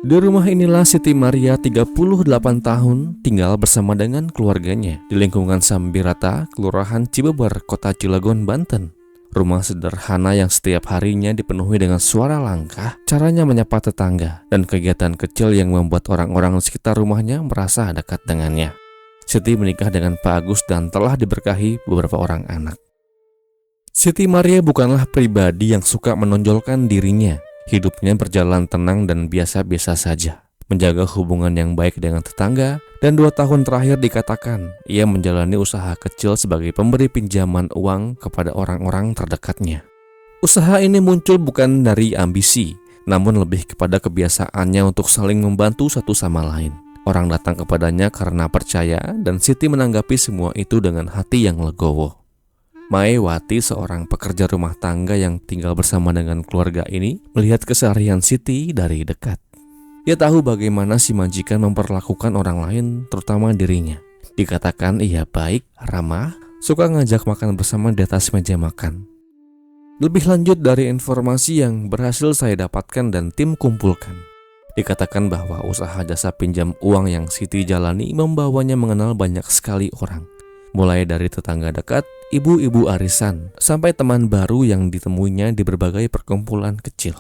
Di rumah inilah Siti Maria 38 tahun tinggal bersama dengan keluarganya di lingkungan Sambirata, Kelurahan Cibeber, Kota Cilegon, Banten. Rumah sederhana yang setiap harinya dipenuhi dengan suara langkah, caranya menyapa tetangga, dan kegiatan kecil yang membuat orang-orang di sekitar rumahnya merasa dekat dengannya. Siti menikah dengan Pak Agus dan telah diberkahi beberapa orang anak. Siti Maria bukanlah pribadi yang suka menonjolkan dirinya. Hidupnya berjalan tenang dan biasa-biasa saja, menjaga hubungan yang baik dengan tetangga, dan 2 tahun terakhir dikatakan ia menjalani usaha kecil sebagai pemberi pinjaman uang kepada orang-orang terdekatnya. Usaha ini muncul bukan dari ambisi, namun lebih kepada kebiasaannya untuk saling membantu satu sama lain. Orang datang kepadanya karena percaya, dan Siti menanggapi semua itu dengan hati yang legowo. Maewati, seorang pekerja rumah tangga yang tinggal bersama dengan keluarga ini, melihat keseharian Siti dari dekat. Ia tahu bagaimana si majikan memperlakukan orang lain, terutama dirinya. Dikatakan ia baik, ramah, suka ngajak makan bersama di atas meja makan. Lebih lanjut dari informasi yang berhasil saya dapatkan dan tim kumpulkan, dikatakan bahwa usaha jasa pinjam uang yang Siti jalani membawanya mengenal banyak sekali orang. Mulai dari tetangga dekat, ibu-ibu arisan, sampai teman baru yang ditemuinya di berbagai perkumpulan kecil.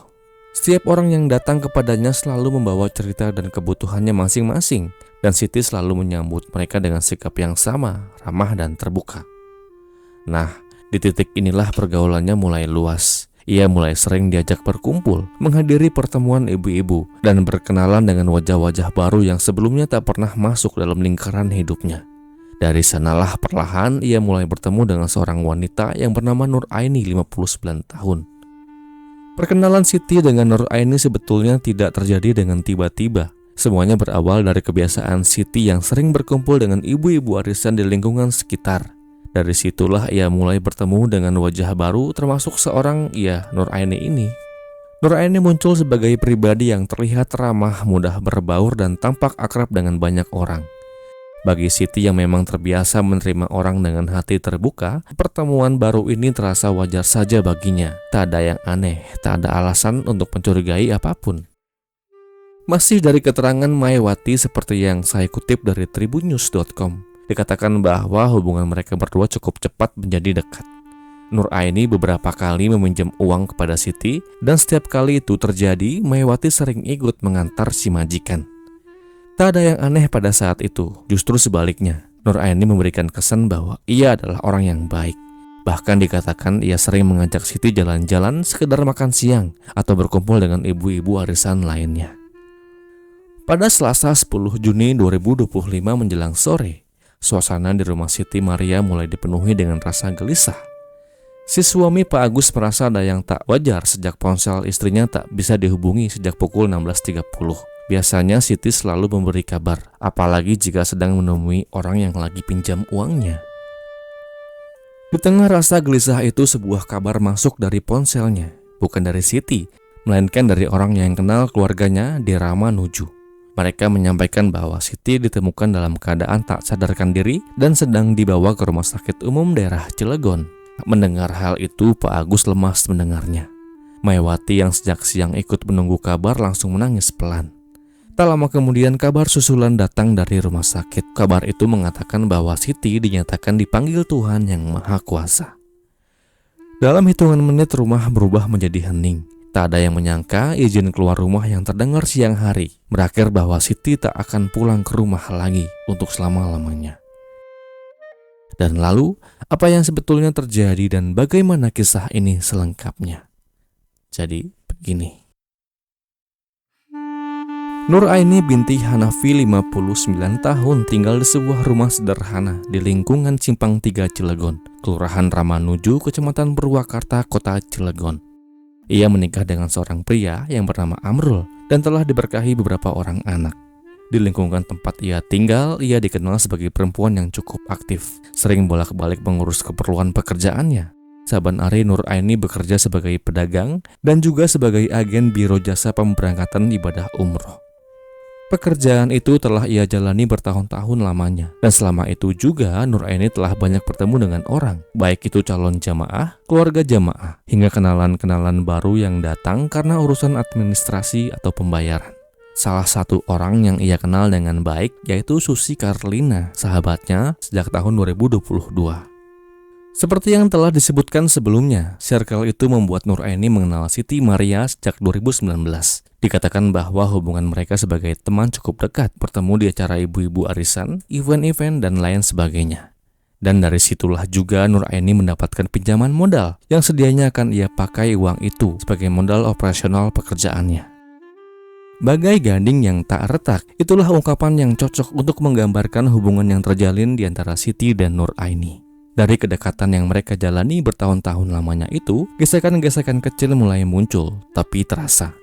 Setiap orang yang datang kepadanya selalu membawa cerita dan kebutuhannya masing-masing, dan Siti selalu menyambut mereka dengan sikap yang sama, ramah dan terbuka. Nah, di titik inilah pergaulannya mulai luas. Ia mulai sering diajak berkumpul, menghadiri pertemuan ibu-ibu, dan berkenalan dengan wajah-wajah baru yang sebelumnya tak pernah masuk dalam lingkaran hidupnya. Dari sanalah perlahan ia mulai bertemu dengan seorang wanita yang bernama Nur Aini, 59 tahun. Perkenalan Siti dengan Nur Aini sebetulnya tidak terjadi dengan tiba-tiba. Semuanya berawal dari kebiasaan Siti yang sering berkumpul dengan ibu-ibu arisan di lingkungan sekitar. Dari situlah ia mulai bertemu dengan wajah baru, termasuk seorang Nur Aini ini. Nur Aini muncul sebagai pribadi yang terlihat ramah, mudah berbaur, dan tampak akrab dengan banyak orang. Bagi Siti yang memang terbiasa menerima orang dengan hati terbuka, pertemuan baru ini terasa wajar saja baginya. Tak ada yang aneh, tak ada alasan untuk mencurigai apapun. Masih dari keterangan Maewati seperti yang saya kutip dari tribunnews.com, dikatakan bahwa hubungan mereka berdua cukup cepat menjadi dekat. Nur Aini beberapa kali meminjam uang kepada Siti, dan setiap kali itu terjadi, Maewati sering ikut mengantar si majikan. Tak ada yang aneh pada saat itu, justru sebaliknya. Nur Aini memberikan kesan bahwa ia adalah orang yang baik. Bahkan dikatakan ia sering mengajak Siti jalan-jalan, sekedar makan siang, atau berkumpul dengan ibu-ibu arisan lainnya. Pada Selasa 10 Juni 2025 menjelang sore, suasana di rumah Siti Maria mulai dipenuhi dengan rasa gelisah. Si suami Pak Agus merasa ada yang tak wajar sejak ponsel istrinya tak bisa dihubungi sejak pukul 16.30. Biasanya Siti selalu memberi kabar, apalagi jika sedang menemui orang yang lagi pinjam uangnya. Di tengah rasa gelisah itu, sebuah kabar masuk dari ponselnya, bukan dari Siti, melainkan dari orang yang kenal keluarganya di Ramanuju. Mereka menyampaikan bahwa Siti ditemukan dalam keadaan tak sadarkan diri dan sedang dibawa ke rumah sakit umum daerah Cilegon. Mendengar hal itu, Pak Agus lemas mendengarnya. Maewati yang sejak siang ikut menunggu kabar langsung menangis pelan. Tak lama kemudian kabar susulan datang dari rumah sakit. Kabar itu mengatakan bahwa Siti dinyatakan dipanggil Tuhan Yang Maha Kuasa. Dalam hitungan menit rumah berubah menjadi hening. Tak ada yang menyangka izin keluar rumah yang terdengar siang hari berakhir bahwa Siti tak akan pulang ke rumah lagi untuk selama-lamanya. Dan lalu, apa yang sebetulnya terjadi dan bagaimana kisah ini selengkapnya? Jadi begini. Nur Aini binti Hanafi, 59 tahun, tinggal di sebuah rumah sederhana di lingkungan Simpang 3 Cilegon, Kelurahan Ramanuju, Kecamatan Purwakarta, Kota Cilegon. Ia menikah dengan seorang pria yang bernama Amrul dan telah diberkahi beberapa orang anak. Di lingkungan tempat ia tinggal, ia dikenal sebagai perempuan yang cukup aktif, sering bolak-balik mengurus keperluan pekerjaannya. Saban hari Nur Aini bekerja sebagai pedagang dan juga sebagai agen biro jasa pemberangkatan ibadah umroh. Pekerjaan itu telah ia jalani bertahun-tahun lamanya, dan selama itu juga Nur Aini telah banyak bertemu dengan orang, baik itu calon jamaah, keluarga jamaah, hingga kenalan-kenalan baru yang datang karena urusan administrasi atau pembayaran. salah satu orang yang ia kenal dengan baik yaitu Susi Carlina, sahabatnya sejak tahun 2022. Seperti yang telah disebutkan sebelumnya, circle itu membuat Nuraini mengenal Siti Maria sejak 2019. Dikatakan bahwa hubungan mereka sebagai teman cukup dekat, bertemu di acara ibu-ibu arisan, event-event, dan lain sebagainya. Dan dari situlah juga Nuraini mendapatkan pinjaman modal yang sedianya akan ia pakai uang itu sebagai modal operasional pekerjaannya. Bagai gading yang tak retak, itulah ungkapan yang cocok untuk menggambarkan hubungan yang terjalin di antara Siti dan Nuraini. Dari kedekatan yang mereka jalani bertahun-tahun lamanya itu, gesekan-gesekan kecil mulai muncul, tapi terasa.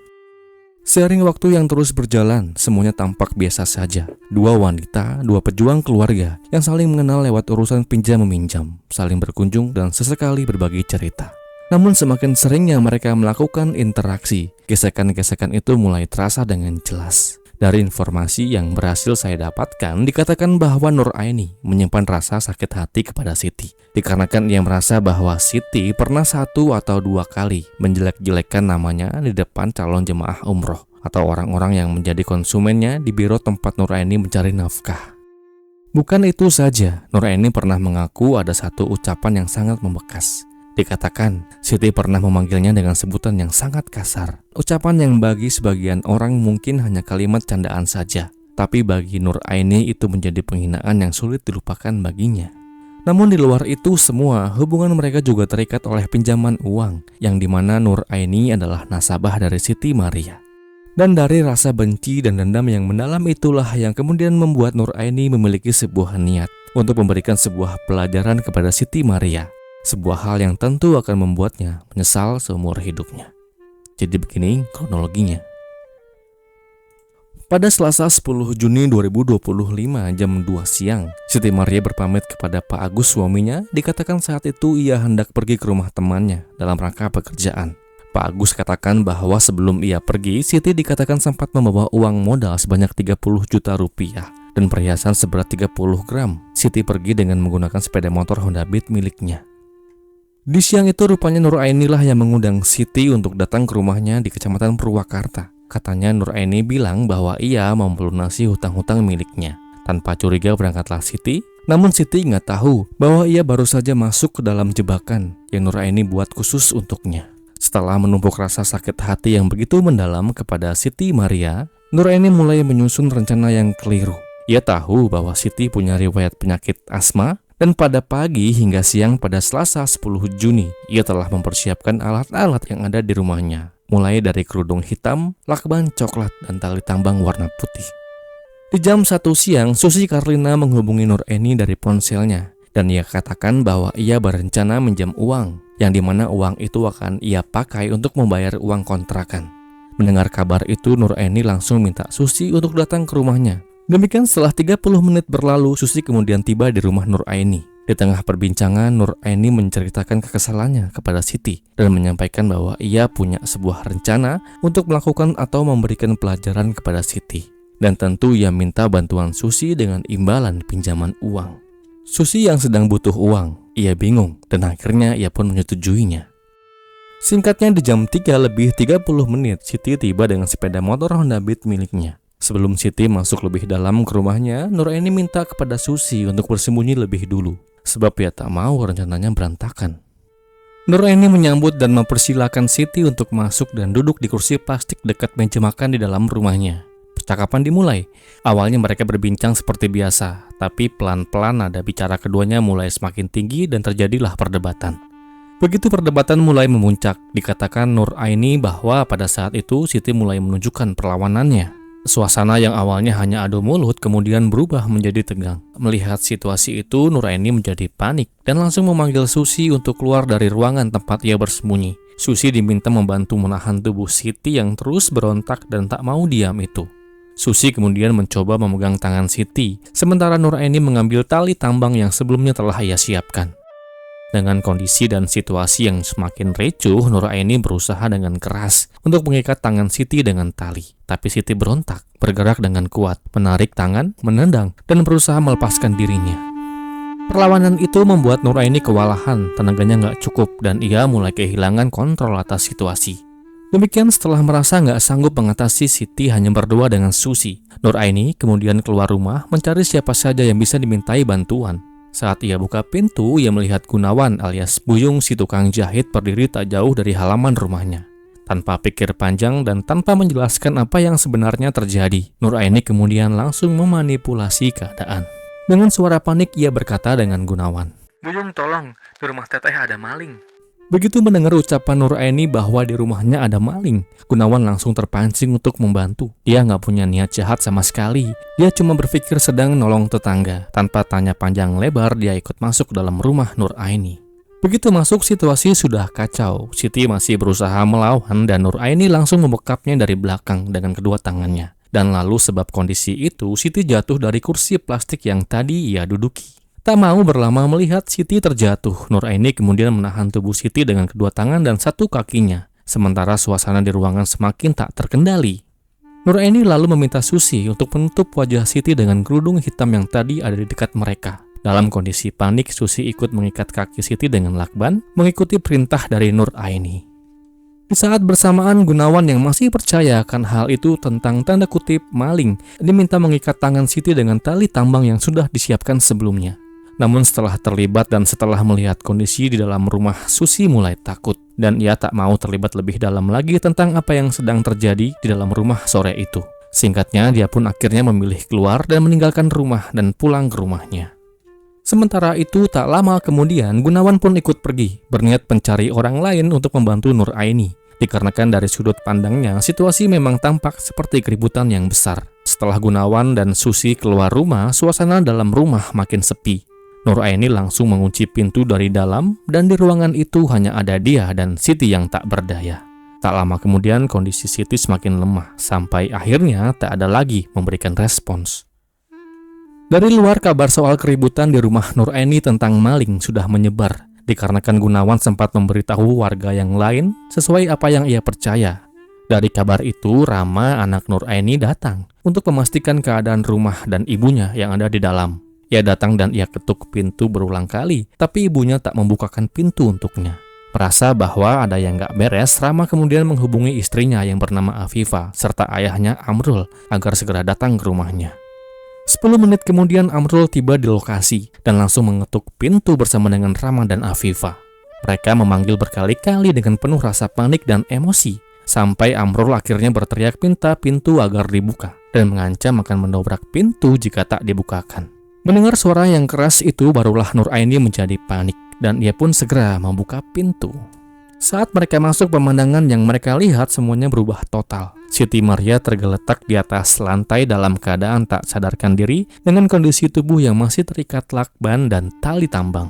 Seiring waktu yang terus berjalan, semuanya tampak biasa saja. Dua wanita, dua pejuang keluarga yang saling mengenal lewat urusan pinjam-meminjam, saling berkunjung dan sesekali berbagi cerita. Namun semakin seringnya mereka melakukan interaksi, gesekan-gesekan itu mulai terasa dengan jelas. Dari informasi yang berhasil saya dapatkan, dikatakan bahwa Nuraini menyimpan rasa sakit hati kepada Siti. Dikarenakan ia merasa bahwa Siti pernah 1 atau 2 kali menjelek-jelekkan namanya di depan calon jemaah umroh atau orang-orang yang menjadi konsumennya di biro tempat Nuraini mencari nafkah. Bukan itu saja, Nuraini pernah mengaku ada satu ucapan yang sangat membekas. Dikatakan, Siti pernah memanggilnya dengan sebutan yang sangat kasar. Ucapan yang bagi sebagian orang mungkin hanya kalimat candaan saja, tapi bagi Nuraini itu menjadi penghinaan yang sulit dilupakan baginya. Namun di luar itu semua, hubungan mereka juga terikat oleh pinjaman uang, yang dimana Nuraini adalah nasabah dari Siti Maria. Dan dari rasa benci dan dendam yang mendalam itulah yang kemudian membuat Nuraini memiliki sebuah niat untuk memberikan sebuah pelajaran kepada Siti Maria. Sebuah hal yang tentu akan membuatnya menyesal seumur hidupnya. Jadi begini kronologinya. Pada Selasa 10 Juni 2025 jam 2 siang, Siti Maria berpamit kepada Pak Agus suaminya. Dikatakan saat itu ia hendak pergi ke rumah temannya dalam rangka pekerjaan. Pak Agus katakan bahwa sebelum ia pergi, Siti dikatakan sempat membawa uang modal sebanyak 30 juta rupiah dan perhiasan seberat 30 gram. Siti pergi dengan menggunakan sepeda motor Honda Beat miliknya. Di siang itu rupanya Nuraini lah yang mengundang Siti untuk datang ke rumahnya di Kecamatan Purwakarta. Katanya Nuraini bilang bahwa ia mau melunasi hutang-hutang miliknya. Tanpa curiga berangkatlah Siti, namun Siti nggak tahu bahwa ia baru saja masuk ke dalam jebakan yang Nuraini buat khusus untuknya. Setelah menumpuk rasa sakit hati yang begitu mendalam kepada Siti Maria, Nuraini mulai menyusun rencana yang keliru. Ia tahu bahwa Siti punya riwayat penyakit asma, dan pada pagi hingga siang pada Selasa 10 Juni, ia telah mempersiapkan alat-alat yang ada di rumahnya, mulai dari kerudung hitam, lakban coklat, dan tali tambang warna putih. Di jam 1 siang, Susi Carlina menghubungi Nuraini dari ponselnya, dan ia katakan bahwa ia berencana minjam uang, yang dimana uang itu akan ia pakai untuk membayar uang kontrakan. Mendengar kabar itu, Nuraini langsung minta Susi untuk datang ke rumahnya. Demikian setelah 30 menit berlalu, Susi kemudian tiba di rumah Nuraini. Di tengah perbincangan, Nuraini menceritakan kekesalannya kepada Siti dan menyampaikan bahwa ia punya sebuah rencana untuk melakukan atau memberikan pelajaran kepada Siti. Dan tentu ia minta bantuan Susi dengan imbalan pinjaman uang. Susi yang sedang butuh uang, ia bingung dan akhirnya ia pun menyetujuinya. Singkatnya di jam 3 lebih 30 menit, Siti tiba dengan sepeda motor Honda Beat miliknya. Sebelum Siti masuk lebih dalam ke rumahnya, Nuraini minta kepada Susi untuk bersembunyi lebih dulu, sebab ia tak mau rencananya berantakan. Nuraini menyambut dan mempersilahkan Siti untuk masuk dan duduk di kursi plastik dekat meja makan di dalam rumahnya. Percakapan dimulai. Awalnya mereka berbincang seperti biasa, tapi pelan-pelan nada bicara keduanya mulai semakin tinggi dan terjadilah perdebatan. Begitu perdebatan mulai memuncak, dikatakan Nuraini bahwa pada saat itu Siti mulai menunjukkan perlawanannya. Suasana yang awalnya hanya adu mulut kemudian berubah menjadi tegang. Melihat situasi itu, Nuraini menjadi panik dan langsung memanggil Susi untuk keluar dari ruangan tempat ia bersembunyi. Susi diminta membantu menahan tubuh Siti yang terus berontak dan tak mau diam itu. Susi kemudian mencoba memegang tangan Siti, sementara Nuraini mengambil tali tambang yang sebelumnya telah ia siapkan. Dengan kondisi dan situasi yang semakin ricuh, Nuraini berusaha dengan keras untuk mengikat tangan Siti dengan tali. Tapi Siti berontak, bergerak dengan kuat, menarik tangan, menendang, dan berusaha melepaskan dirinya. Perlawanan itu membuat Nuraini kewalahan, tenaganya nggak cukup, dan ia mulai kehilangan kontrol atas situasi. Demikian setelah merasa nggak sanggup mengatasi Siti hanya berdua dengan Susi, Nur Aini kemudian keluar rumah mencari siapa saja yang bisa dimintai bantuan. Saat ia buka pintu, ia melihat Gunawan alias Buyung si tukang jahit berdiri tak jauh dari halaman rumahnya. Tanpa pikir panjang dan tanpa menjelaskan apa yang sebenarnya terjadi, Nur Aini kemudian langsung memanipulasi keadaan. Dengan suara panik ia berkata dengan Gunawan, "Buyung, tolong, di rumah teteh ada maling." Begitu mendengar ucapan Nur Aini bahwa di rumahnya ada maling, Gunawan langsung terpancing untuk membantu. Dia nggak punya niat jahat sama sekali. Dia cuma berpikir sedang nolong tetangga. Tanpa tanya panjang lebar, dia ikut masuk ke dalam rumah Nur Aini. Begitu masuk, situasi sudah kacau. Siti masih berusaha melawan dan Nur Aini langsung membekapnya dari belakang dengan kedua tangannya. Dan lalu sebab kondisi itu, Siti jatuh dari kursi plastik yang tadi ia duduki. Tak mau berlama melihat Siti terjatuh, Nur Aini kemudian menahan tubuh Siti dengan kedua tangan dan satu kakinya. Sementara suasana di ruangan semakin tak terkendali. Nur Aini lalu meminta Susi untuk menutup wajah Siti dengan kerudung hitam yang tadi ada di dekat mereka. Dalam kondisi panik, Susi ikut mengikat kaki Siti dengan lakban, mengikuti perintah dari Nur Aini. Di saat bersamaan, Gunawan yang masih percaya akan hal itu tentang tanda kutip maling, diminta mengikat tangan Siti dengan tali tambang yang sudah disiapkan sebelumnya. Namun setelah terlibat dan setelah melihat kondisi di dalam rumah, Susi mulai takut. Dan ia tak mau terlibat lebih dalam lagi tentang apa yang sedang terjadi di dalam rumah sore itu. Singkatnya, dia pun akhirnya memilih keluar dan meninggalkan rumah dan pulang ke rumahnya. Sementara itu, tak lama kemudian, Gunawan pun ikut pergi, berniat mencari orang lain untuk membantu Nur Aini. Dikarenakan dari sudut pandangnya, situasi memang tampak seperti keributan yang besar. Setelah Gunawan dan Susi keluar rumah, suasana dalam rumah makin sepi. Nur Aini langsung mengunci pintu dari dalam dan di ruangan itu hanya ada dia dan Siti yang tak berdaya. Tak lama kemudian kondisi Siti semakin lemah sampai akhirnya tak ada lagi memberikan respons. Dari luar kabar soal keributan di rumah Nur Aini tentang maling sudah menyebar dikarenakan Gunawan sempat memberitahu warga yang lain sesuai apa yang ia percaya. Dari kabar itu, Rama, anak Nur Aini datang untuk memastikan keadaan rumah dan ibunya yang ada di dalam. Ia datang dan ia ketuk pintu berulang kali, tapi ibunya tak membukakan pintu untuknya. Merasa bahwa ada yang gak beres, Rama kemudian menghubungi istrinya yang bernama Afifa, serta ayahnya Amrul, agar segera datang ke rumahnya. 10 menit kemudian Amrul tiba di lokasi, dan langsung mengetuk pintu bersama dengan Rama dan Afifa. Mereka memanggil berkali-kali dengan penuh rasa panik dan emosi, sampai Amrul akhirnya berteriak minta pintu agar dibuka, dan mengancam akan mendobrak pintu jika tak dibukakan. Mendengar suara yang keras itu, barulah Nur Aini menjadi panik, dan ia pun segera membuka pintu. Saat mereka masuk, pemandangan yang mereka lihat semuanya berubah total. Siti Maria tergeletak di atas lantai dalam keadaan tak sadarkan diri dengan kondisi tubuh yang masih terikat lakban dan tali tambang.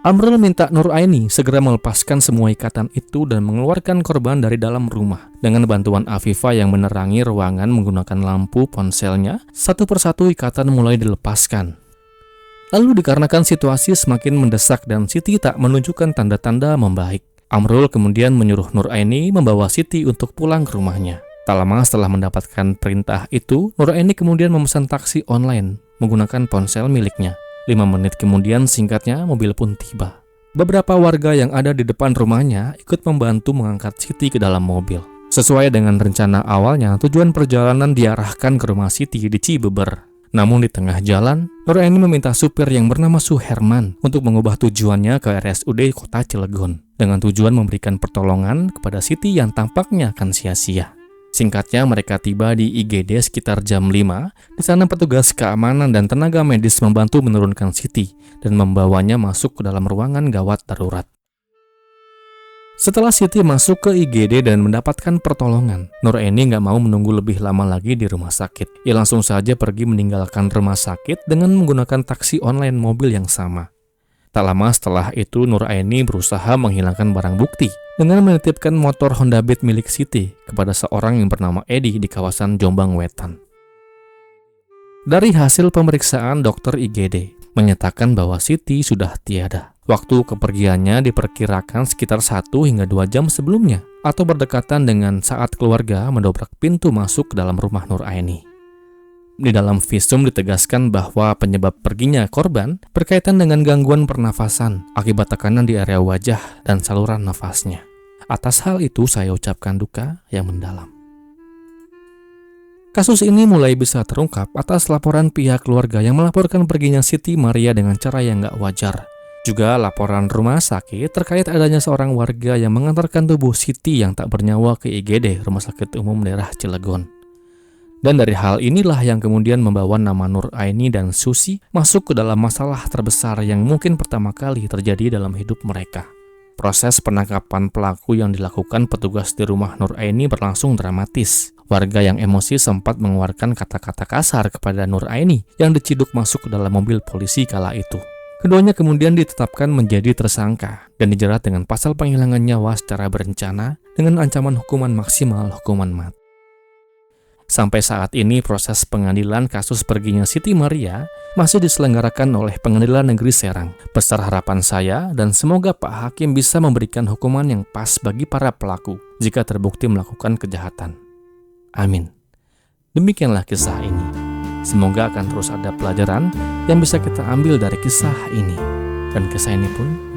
Amrul minta Nur Aini segera melepaskan semua ikatan itu dan mengeluarkan korban dari dalam rumah. Dengan bantuan Afifa yang menerangi ruangan menggunakan lampu ponselnya, satu persatu ikatan mulai dilepaskan. Lalu dikarenakan situasi semakin mendesak dan Siti tak menunjukkan tanda-tanda membaik, Amrul kemudian menyuruh Nur Aini membawa Siti untuk pulang ke rumahnya. Tak lama setelah mendapatkan perintah itu, Nur Aini kemudian memesan taksi online menggunakan ponsel miliknya. 5 menit kemudian singkatnya mobil pun tiba. Beberapa warga yang ada di depan rumahnya ikut membantu mengangkat Siti ke dalam mobil. Sesuai dengan rencana awalnya, tujuan perjalanan diarahkan ke rumah Siti di Cibeber. Namun di tengah jalan, Nur Aini meminta supir yang bernama Suherman untuk mengubah tujuannya ke RSUD Kota Cilegon dengan tujuan memberikan pertolongan kepada Siti yang tampaknya akan sia-sia. Singkatnya, mereka tiba di IGD sekitar jam 5. Di sana petugas keamanan dan tenaga medis membantu menurunkan Siti dan membawanya masuk ke dalam ruangan gawat darurat. Setelah Siti masuk ke IGD dan mendapatkan pertolongan, Nur Aini nggak mau menunggu lebih lama lagi di rumah sakit. Ia langsung saja pergi meninggalkan rumah sakit dengan menggunakan taksi online mobil yang sama. Tak lama setelah itu, Nur Aini berusaha menghilangkan barang bukti dengan menitipkan motor Honda Beat milik Siti kepada seorang yang bernama Edi di kawasan Jombang Wetan. Dari hasil pemeriksaan, dokter IGD menyatakan bahwa Siti sudah tiada. Waktu kepergiannya diperkirakan sekitar 1 hingga 2 jam sebelumnya, atau berdekatan dengan saat keluarga mendobrak pintu masuk ke dalam rumah Nur Aini. Di dalam visum ditegaskan bahwa penyebab perginya korban berkaitan dengan gangguan pernafasan akibat tekanan di area wajah dan saluran nafasnya. Atas hal itu saya ucapkan duka yang mendalam. Kasus ini mulai bisa terungkap atas laporan pihak keluarga yang melaporkan perginya Siti Maria dengan cara yang gak wajar. Juga laporan rumah sakit terkait adanya seorang warga yang mengantarkan tubuh Siti yang tak bernyawa ke IGD Rumah Sakit Umum Daerah Cilegon. Dan dari hal inilah yang kemudian membawa nama Nur Aini dan Susi masuk ke dalam masalah terbesar yang mungkin pertama kali terjadi dalam hidup mereka. Proses penangkapan pelaku yang dilakukan petugas di rumah Nur Aini berlangsung dramatis. Warga yang emosi sempat mengeluarkan kata-kata kasar kepada Nur Aini yang diciduk masuk ke dalam mobil polisi kala itu. Keduanya kemudian ditetapkan menjadi tersangka dan dijerat dengan pasal penghilangan nyawa secara berencana dengan ancaman hukuman maksimal hukuman mati. Sampai saat ini proses pengadilan kasus perginya Siti Maria masih diselenggarakan oleh Pengadilan Negeri Serang. Besar harapan saya dan semoga Pak Hakim bisa memberikan hukuman yang pas bagi para pelaku jika terbukti melakukan kejahatan. Amin. Demikianlah kisah ini. Semoga akan terus ada pelajaran yang bisa kita ambil dari kisah ini. Dan kisah ini pun